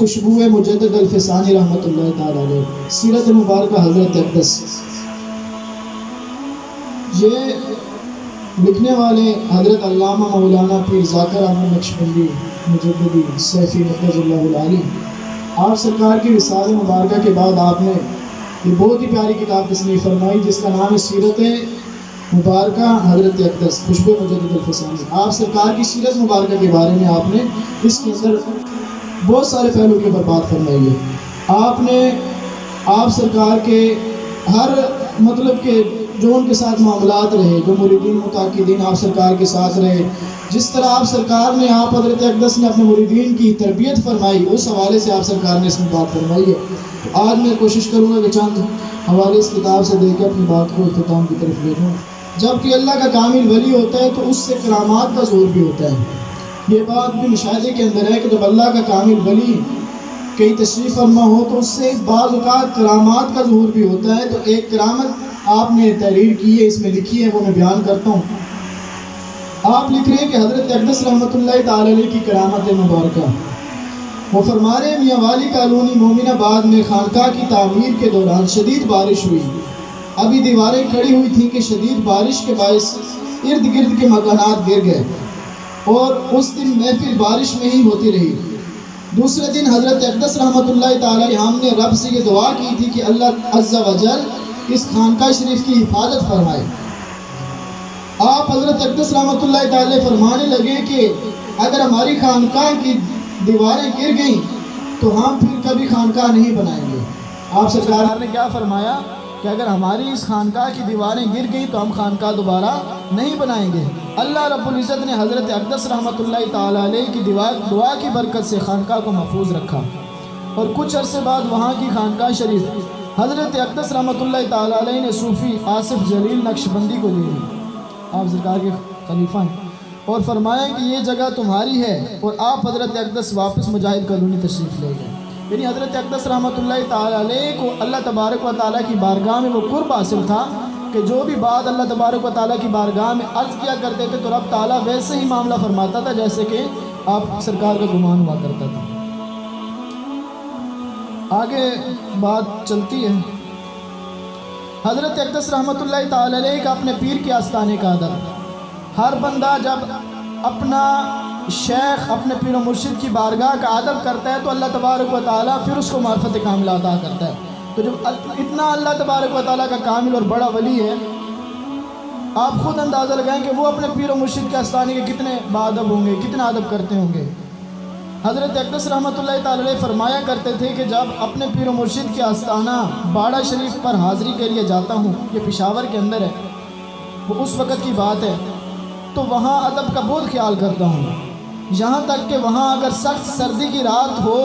خوشبو مجدد الفسانی رحمۃ اللہ تعالی علیہ، سیرت مبارکہ حضرت اقدس۔ یہ لکھنے والے حضرت علامہ مولانا پیر ذاکر احمد نقشبندی مجددی سیفی مقدس اللہ العالی۔ آپ سرکار کی رسالہ مبارکہ کے بعد آپ نے یہ بہت ہی پیاری کتاب تصنیف فرمائی جس کا نام ہے سیرت مبارکہ حضرت اقدس خوشبو مجدد الفسانی۔ آپ سرکار کی سیرت مبارکہ کے بارے میں آپ نے اس کے اندر بہت سارے پہلو کے اوپر بات فرمائی ہے۔ آپ سرکار کے ہر مطلب کہ جو ان کے ساتھ معاملات رہے، جو مریدین متعاقدین آپ سرکار کے ساتھ رہے، جس طرح آپ سرکار نے آپ حضرت اقدس نے اپنے مریدین کی تربیت فرمائی، اس حوالے سے آپ سرکار نے اس میں بات فرمائی ہے۔ تو آج میں کوشش کروں گا کہ چند حوالے اس کتاب سے دے کے اپنی بات کو اختتام کی طرف لے جاؤں۔ جب کہ اللہ کا کامل ولی ہوتا ہے تو اس سے کرامات کا ظہور بھی ہوتا ہے۔ یہ بات بھی مشاہدے کے اندر ہے کہ جب اللہ کا کامل ولی کہیں تشریف فرما ہو تو اس سے بعض اوقات کرامات کا ظہور بھی ہوتا ہے۔ تو ایک کرامت آپ نے تحریر کی ہے، اس میں لکھی ہے، وہ میں بیان کرتا ہوں۔ آپ لکھ رہے ہیں کہ حضرت اقدس رحمۃ اللہ تعالی علیہ کی کرامت مبارکہ، وہ فرما رہے ہیں میاں والی کالونی مومن آباد میں خانقاہ کی تعمیر کے دوران شدید بارش ہوئی۔ ابھی دیواریں کھڑی ہوئی تھیں کہ شدید بارش کے باعث ارد گرد کے مکانات گر گئے اور اس دن محفل بارش میں ہی ہوتی رہی۔ دوسرے دن حضرت اقدس رحمۃ اللہ تعالی ہم نے رب سے یہ دعا کی تھی کہ اللہ عز و جل اس خانقاہ شریف کی حفاظت فرمائے۔ آپ حضرت اقدس رحمۃ اللہ تعالی فرمانے لگے کہ اگر ہماری خانقاہ کی دیواریں گر گئیں تو ہم پھر کبھی خانقاہ نہیں بنائیں گے۔ آپ سرکار نے کیا فرمایا کہ اگر ہماری اس خانقاہ کی دیواریں گر گئیں تو ہم خانقاہ دوبارہ نہیں بنائیں گے۔ اللہ رب العزت نے حضرت اقدس رحمۃ اللہ تعالی علیہ کی دعا کی برکت سے خانقاہ کو محفوظ رکھا، اور کچھ عرصے بعد وہاں کی خانقاہ شریف حضرت اقدس رحمۃ اللہ تعالی علیہ نے صوفی آصف جلیل نقشبندی کو دے دی، آپ سرکار کے خلیفہ ہیں، اور فرمایا کہ یہ جگہ تمہاری ہے، اور آپ حضرت اقدس واپس مجاہد کالونی تشریف لے گئے۔ یعنی حضرت اقدس رحمۃ اللہ تعالی علیہ کو اللہ تبارک و تعالیٰ کی بارگاہ میں وہ قرب حاصل تھا کہ جو بھی بات اللہ تبارک و تعالیٰ کی بارگاہ میں عرض کیا کرتے تھے تو رب تعالیٰ ویسے ہی معاملہ فرماتا تھا جیسے کہ آپ سرکار کا گمان ہوا کرتا تھا۔ آگے بات چلتی ہے۔ حضرت اقدس رحمۃ اللہ تعالی علیہ کا اپنے پیر کے آستانے کا ادب، ہر بندہ جب اپنا شیخ اپنے پیر و مرشد کی بارگاہ کا ادب کرتا ہے تو اللہ تبارک و تعالیٰ پھر اس کو معرفت کاملہ عطا کرتا ہے۔ تو جب اتنا اللہ تبارک و تعالیٰ کا کامل اور بڑا ولی ہے، آپ خود اندازہ لگائیں کہ وہ اپنے پیر و مرشد کے آستانے کے کتنے باادب ہوں گے، کتنا ادب کرتے ہوں گے۔ حضرت اقدس رحمۃ اللہ تعالی علیہ فرمایا کرتے تھے کہ جب اپنے پیر و مرشد کے آستانہ باڑہ شریف پر حاضری کے لیے جاتا ہوں، یہ پشاور کے اندر ہے، وہ اس وقت کی بات ہے، تو وہاں ادب کا بہت خیال کرتا ہوں، یہاں تک کہ وہاں اگر سخت سردی کی رات ہو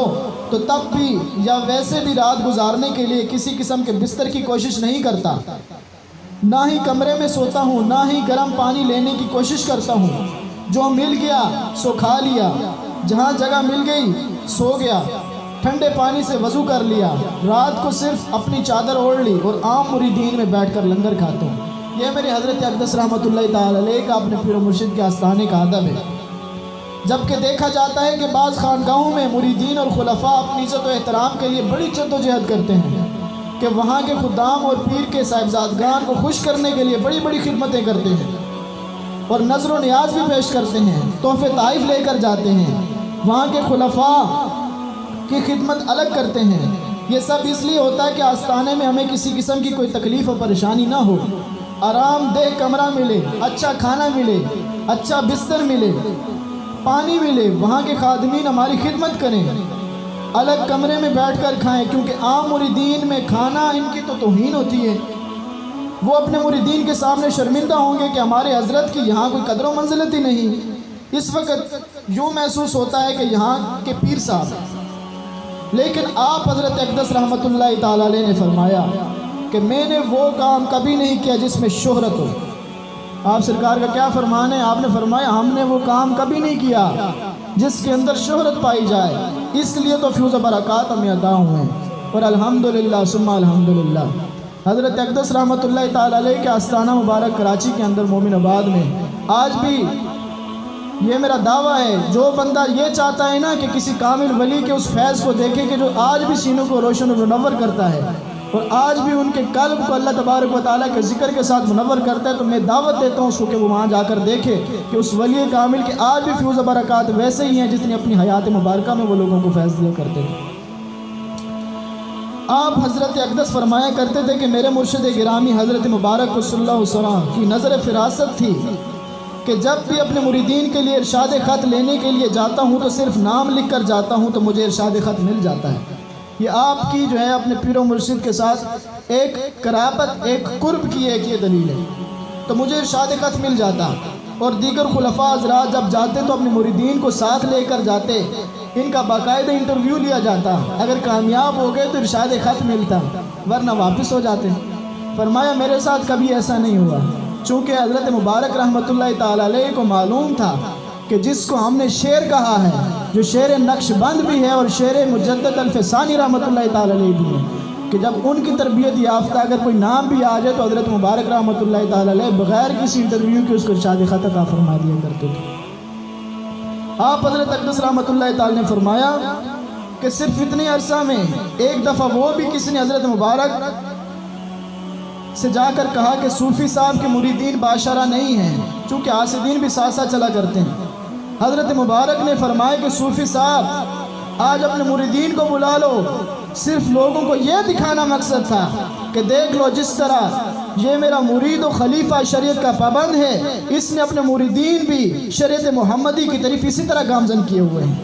تو تب بھی یا ویسے بھی رات گزارنے کے لیے کسی قسم کے بستر کی کوشش نہیں کرتا، نہ ہی کمرے میں سوتا ہوں، نہ ہی گرم پانی لینے کی کوشش کرتا ہوں، جو مل گیا سو کھا لیا، جہاں جگہ مل گئی سو گیا، ٹھنڈے پانی سے وضو کر لیا، رات کو صرف اپنی چادر اوڑھ لی اور عام مریدین میں بیٹھ کر لنگر کھاتا ہوں۔ یہ میرے حضرت اقدس رحمۃ اللہ تعالی علیہ کا اپنے پیر و مرشد کے آستانے کا ادب ہے۔ جبکہ دیکھا جاتا ہے کہ بعض خانقاہوں میں مریدین اور خلفاء اپنی عزت و احترام کے لیے بڑی جدوجہد کرتے ہیں کہ وہاں کے خدام اور پیر کے صاحبزادگان کو خوش کرنے کے لیے بڑی بڑی خدمتیں کرتے ہیں اور نظر و نیاز بھی پیش کرتے ہیں، تحفے تحائف لے کر جاتے ہیں، وہاں کے خلفاء کی خدمت الگ کرتے ہیں۔ یہ سب اس لیے ہوتا ہے کہ آستانے میں ہمیں کسی قسم کی کوئی تکلیف و پریشانی نہ ہو، آرام دہ کمرہ ملے، اچھا کھانا ملے، اچھا بستر ملے، پانی ملے، وہاں کے خادمین ہماری خدمت کریں، الگ کمرے میں بیٹھ کر کھائیں، کیونکہ عام مریدین میں کھانا ان کی تو توہین ہوتی ہے، وہ اپنے مریدین کے سامنے شرمندہ ہوں گے کہ ہمارے حضرت کی یہاں کوئی قدر و منزلت ہی نہیں۔ اس وقت یوں محسوس ہوتا ہے کہ یہاں کے پیر صاحب، لیکن آپ حضرت اقدس رحمۃ اللہ تعالی علیہ نے فرمایا کہ میں نے وہ کام کبھی نہیں کیا جس میں شہرت ہو۔ آپ سرکار کا کیا فرمان ہے؟ آپ نے فرمایا ہم نے وہ کام کبھی نہیں کیا جس کے اندر شہرت پائی جائے، اس لیے تو فیوز و برکات ہمیں عطا ہوئے ہیں، اور الحمدللہ ثم الحمدللہ۔ حضرت اقدس رحمۃ اللہ تعالی علیہ کے آستانہ مبارک کراچی کے اندر مومن آباد میں آج بھی یہ میرا دعویٰ ہے، جو بندہ یہ چاہتا ہے نا کہ کسی کامل ولی کے اس فیض کو دیکھے کہ جو آج بھی سینوں کو روشن و منور کرتا ہے اور آج بھی ان کے قلب کو اللہ تبارک و تعالیٰ کے ذکر کے ساتھ منور کرتا ہے، تو میں دعوت دیتا ہوں اس کو کہ وہ وہاں جا کر دیکھے کہ اس ولی کامل کے آج بھی فیوز و برکات ویسے ہی ہیں جتنی اپنی حیات مبارکہ میں وہ لوگوں کو فیض دیا کرتے تھے۔ آپ حضرت اقدس فرمایا کرتے تھے کہ میرے مرشد گرامی حضرت مبارک صلی اللہ علیہ وسلم کی نظر فراست تھی کہ جب بھی اپنے مریدین کے لیے ارشاد خط لینے کے لیے جاتا ہوں تو صرف نام لکھ کر جاتا ہوں تو مجھے ارشاد خط مل جاتا ہے۔ یہ آپ کی جو ہے اپنے پیر و مرشد کے ساتھ ایک قرابت، ایک قرب کی ایک یہ دلیل ہے، تو مجھے ارشاد خط مل جاتا۔ اور دیگر خلفاء حضرات جب جاتے تو اپنے مریدین کو ساتھ لے کر جاتے، ان کا باقاعدہ انٹرویو لیا جاتا، اگر کامیاب ہو گئے تو ارشاد خط ملتا ورنہ واپس ہو جاتے۔ فرمایا میرے ساتھ کبھی ایسا نہیں ہوا، چونکہ حضرت مبارک رحمۃ اللہ تعالی علیہ کو معلوم تھا کہ جس کو ہم نے شعر کہا ہے، جو شعر نقش بند بھی ہے اور شعر مجدد الفسانی رحمۃ اللہ تعالی علیہ بھی ہے، کہ جب ان کی تربیت یافتہ اگر کوئی نام بھی آ جائے تو حضرت مبارک رحمۃ اللہ تعالی علیہ بغیر کسی انٹرویو کے اس کو ارشاد خط عطا فرما دیا کرتے تھے۔ آپ حضرت اقدس رحمۃ اللہ تعالی نے فرمایا کہ صرف اتنے عرصہ میں ایک دفعہ وہ بھی کسی نے حضرت مبارک سے جا کر کہا کہ صوفی صاحب کے مریدین باشرہ نہیں ہیں، چونکہ حاسدین بھی ساتھ ساتھ چلا کرتے ہیں۔ حضرت مبارک نے فرمایا کہ صوفی صاحب آج اپنے مریدین کو بلا لو، صرف لوگوں کو یہ دکھانا مقصد تھا کہ دیکھ لو جس طرح یہ میرا مرید و خلیفہ شریعت کا پابند ہے، اس نے اپنے مریدین بھی شریعت محمدی کی طرف اسی طرح گامزن کیے ہوئے ہیں۔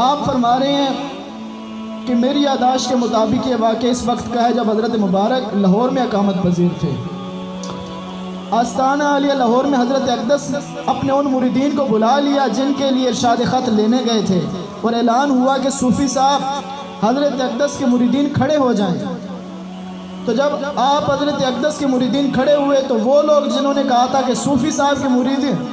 آپ فرما رہے ہیں کہ میری یادداشت کے مطابق یہ واقعہ اس وقت کا ہے جب حضرت مبارک لاہور میں اقامت پذیر تھے۔ آستانہ عالیہ لاہور میں حضرت اقدس اپنے ان مریدین کو بلا لیا جن کے لیے ارشاد خط لینے گئے تھے، اور اعلان ہوا کہ صوفی صاحب حضرت اقدس کے مریدین کھڑے ہو جائیں۔ تو جب آپ حضرت اقدس کے مریدین کھڑے ہوئے تو وہ لوگ جنہوں نے کہا تھا کہ صوفی صاحب کے مریدین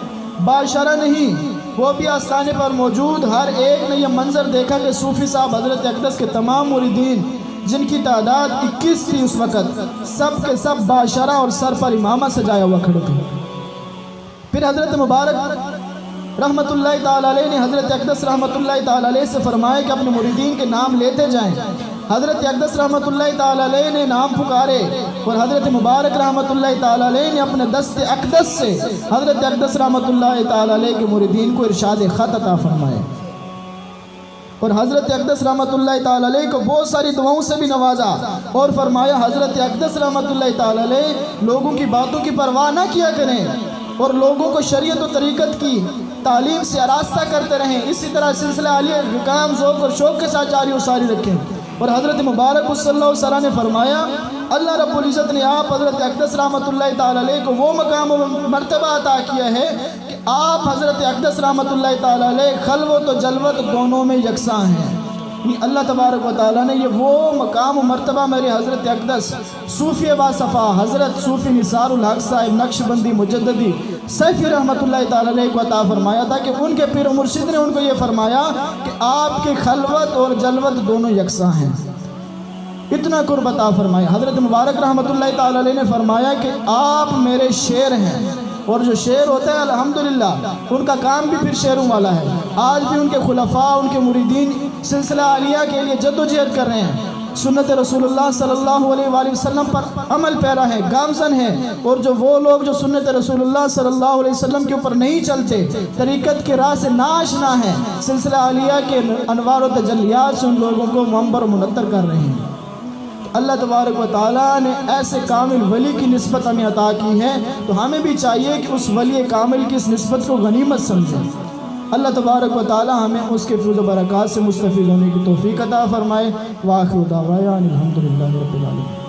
باشرہ نہیں، وہ بھی آستانے پر موجود ہر ایک نے یہ منظر دیکھا کہ صوفی صاحب حضرت اقدس کے تمام مریدین جن کی تعداد 21 تھی اس وقت، سب کے سب باشرہ اور سر پر امامہ سجایا ہوا کھڑے تھے۔ پھر حضرت مبارک رحمۃ اللہ تعالی علیہ نے حضرت اقدس رحمۃ اللہ تعالی علیہ سے فرمایا کہ اپنے مریدین کے نام لیتے جائیں۔ حضرت اقدس رحمۃ اللہ تعالی علیہ نے نام پکارے اور حضرت مبارک رحمۃ اللہ تعالی علیہ نے اپنے دست اقدس سے حضرت اقدس رحمۃ اللہ تعالی علیہ کے مریدین کو ارشاد خط عطا فرمائے، اور حضرت اقدس رحمۃ اللہ تعالی علیہ کو بہت ساری دعاؤں سے بھی نوازا، اور فرمایا حضرت اقدس رحمۃ اللہ تعالی علیہ لوگوں کی باتوں کی پرواہ نہ کیا کریں اور لوگوں کو شریعت و طریقت کی تعلیم سے آراستہ کرتے رہیں، اسی طرح سلسلہ عالیہ حکام ذوق اور شوق کے ساتھ جاری و ساری رکھیں۔ اور حضرت مبارک صلی اللہ علیہ وسلم نے فرمایا اللہ رب العزت نے آپ حضرت اقدس رحمۃ اللہ تعالی علیہ کو وہ مقام و مرتبہ عطا کیا ہے کہ آپ حضرت اقدس رحمۃ اللہ تعالی علیہ خلوت و جلوت دونوں میں یکساں ہیں۔ یعنی اللہ تبارک و تعالیٰ نے یہ وہ مقام و مرتبہ میرے حضرت اقدس صوفی باصفا حضرت صوفی نثار الحق صاحب نقش بندی مجددی سیفی رحمۃ اللہ تعالی علیہ کو عطا فرمایا تھا کہ ان کے پیر و مرشد نے ان کو یہ فرمایا کہ آپ کی خلوت اور جلوت دونوں یکساں ہیں، اتنا قرب عطا فرمایا۔ حضرت مبارک رحمۃ اللہ تعالی علیہ نے فرمایا کہ آپ میرے شعر ہیں، اور جو شعر ہوتا ہے الحمدللہ ان کا کام بھی پھر شعروں والا ہے۔ آج بھی ان کے خلفاء ان کے مریدین سلسلہ عالیہ کے لیے جد و جہد کر رہے ہیں، سنت رسول اللہ صلی اللہ علیہ وآلہ وسلم پر عمل پیرا ہے، گامزن ہے، اور جو وہ لوگ جو سنت رسول اللہ صلی اللہ علیہ وسلم کے اوپر نہیں چلتے، طریقت کے راہ سے ناشنا ہیں، سلسلہ عالیہ کے انوار و تجلیات سے ان لوگوں کو منبر و منتر کر رہے ہیں۔ اللہ تبارک و تعالیٰ نے ایسے کامل ولی کی نسبت ہمیں عطا کی ہے، تو ہمیں بھی چاہیے کہ اس ولی کامل کی اس نسبت کو غنیمت سمجھیں۔ اللہ تبارک و تعالیٰ ہمیں اس کے فیض و برکات سے مستفید ہونے کی توفیق عطا فرمائے۔ وآخر دعوانا الحمدللہ رب العالمین۔